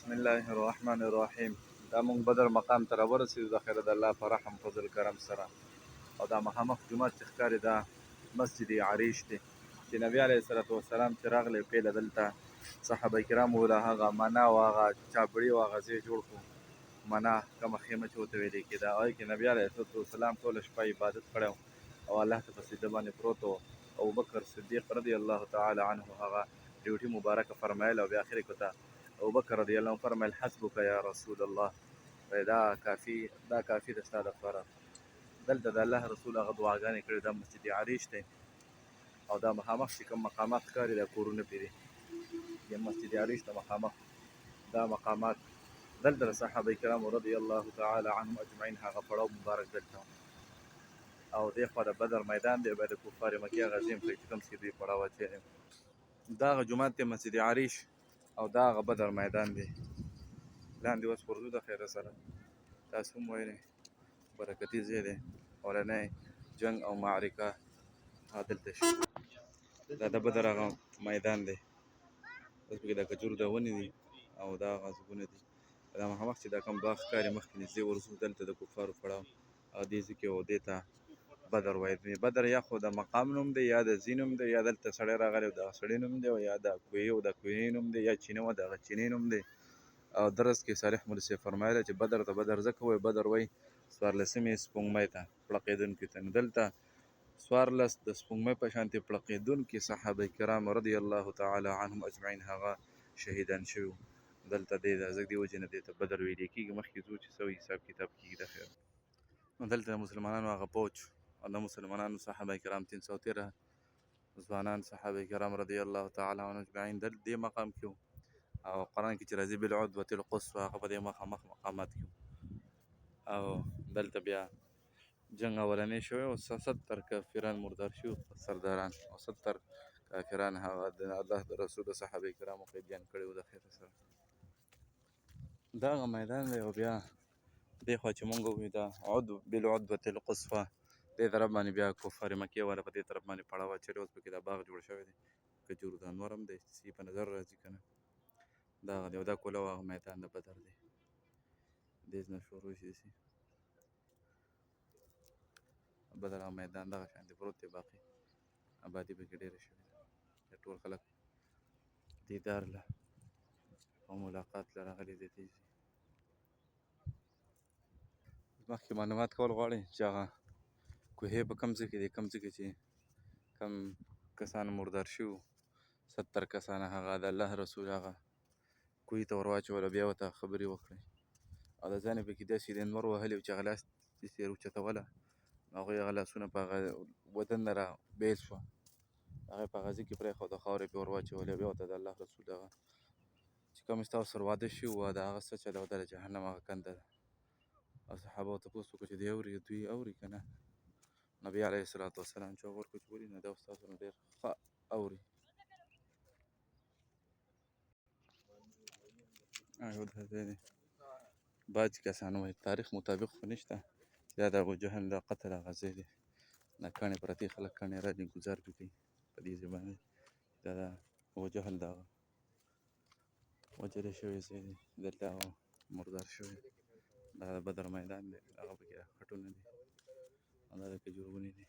بسم الله الرحمن الرحیم. دا مونږ بدر مقام ته راورسېدو د خیر د الله په رحم فضل کرم سره. او دا مخامخ جومات چې ښکاري دا مسجد عریش دی چې نبي علیه الصلاة وسلام چې راغلی پیله دلته صحابه کرامو له هغه منا او هغه چابړي او هغه ځای جوړ کړو. منا کومه خیمه چې ورته ویلې کېده، هغې کې نبي علیه الصلاة وسلام ټوله شپه عبادت کړی او الله ته په سجده باندې پروت و. ابوبکر صدیق رضی الله تعالی عنه هغه ډیوټي مبارکه فرمایله او بیا اخر کې ورته ابوبکر رضی الله عنه فرمایل حسبک یا رسول الله، دا کافي ده ستا دپاره. دلته د الله رسول هغه دعاګانې کړې. دا مسجد عریش دی او دا مخامخ چې کوم مقامات ښکاري دا کورونه پرې دي. د مسجد عریش د مخامخ دا مقامات دلته د صحابه کرامو رضی الله تعالی عنهم اجمعین هغه پړاو مبارک دلته او دې خوا د بدر میدان دی، بیا د کفار مکې هغه ځای هم ښایي چې کوم چې دوی پړاو اچولی. دا هغه جومات دی مسجد عریش او دا هغه بدر میدان دی. لاندې اوس ورځو د خیره سره تاسو هم ویلئ برکتي ځای دی. اولنی جنګ او معرکه دلته شوې. دا د بدر هغه میدان دی. اوس پکې د کجورو دا ونې دي او دا هغه ځګونه دي. دا مخامخ چې دا کوم باغ ښکاري مخکې نږدې ورځو دلته د کفارو پړاو او دې ځای کې او دې ته بدر وایي. بدر یا خو د مقام نوم دی یا د ځای نوم دی یا دلته سړی راغلی او دغه سړي نوم دی او یا د کوهي او د کوهي نوم دی یا چینه وه د هغه چینې نوم دی. او درس کې صالح مولوي صاحب فرمایله چې بدر ته بدر ځکه وایي، بدر وایي څوارلسمې سپوږمۍ ته پړقېدونکي ته. نو دلته څوارلس د سپوږمۍ په شانتې پړقېدونکي صحابه کرام رضی الله تعالی عنهم اجمعین هغه شهیدان شوي وو. دلته دې ځکه دې وجې نه دې ته بدر ویلې کېږي. مخکې ځو چې څه حساب کتاب کېږي د خیر. نو دلته د مسلمانانو هغه پوج او د مسلمانانو صحابه کرام 313 ځوانان صحابه کرام رضی الله تعالی عنهم اجمعین دې مقام کې وو. او قرآن کې چې راځي بالعدوة القصوى هغه په دې مخامخ مقامات کې او دلته بیا جنګ اولنی شوی او 70 کافران مردار شوي سرداران او 70 کافران هغه د الله د رسول صحابه کرامو قیدیان کړي وو د خیر سره. دا هغه میدان دی او بیا دې خوا چې مونږ ووایو دا بالعدوة القصوى دې طرف باندې بیا کفار مکې والا په دې طرف باندې پړاو اچولی. اوس پکې دا باغ جوړ شوی دی کجورو دا نور هم دی چې په نظر راځي که نه. دا هغه دی او دا کوله هغه میدان د بدر دی. دې نه شروع شي داسې بدر هغه میدان دغه شانتې پروت دی. باقي آبادي پکې ډېره شوې ده. ټول خلک دیدار له او ملاقات له راغلي دي. مخکې معلومات کول غواړئ چې هغه کوهی په کوم ځای کې دی، کوم ځای کې چې کوم کسان مردار شوي وو 70 کسان هغه د الله رسول هغه کوهي ته ور واچول بیا ورته خبرې وکړئ او د ځان یې پکې داسې انور وهلي وو چې هغه لاس داسې یې اوچتوله نو هغوی هغه لاسونه په هغه بدن نه را بیل شوه، هغه یې په هغه ځای کې پرېښوده، خاورې پرې ور واچولې. بیا ورته د الله رسول هغه چې کوم ستاسو سره واده شوي وو د هغه څه چله ده د جهنم هغه کنده ده. او صحابه ورته تپوس وکړو چې دوی اوري که نه. نبي علیه الصلاة وسلام جواب ورکړو چې ولې نه، دا ستاسو نه ډېر ښه اوري. یو دا ځای دی بعضې کسان وایي تاریخ مطابق خو نشته دا د ابوجهل د قتل هغه ځای دی. دا کاڼي پرتې خلک کاڼي راځي ګزار پرې کوي په دې ځای باندې. دا د ابوجهل د هغه وجلی شوی ځای دی. دلته هغه مردار شوی. دا د بدر میدان دی. هغه پکې خټونه دي او دا د کجورو ونې دي.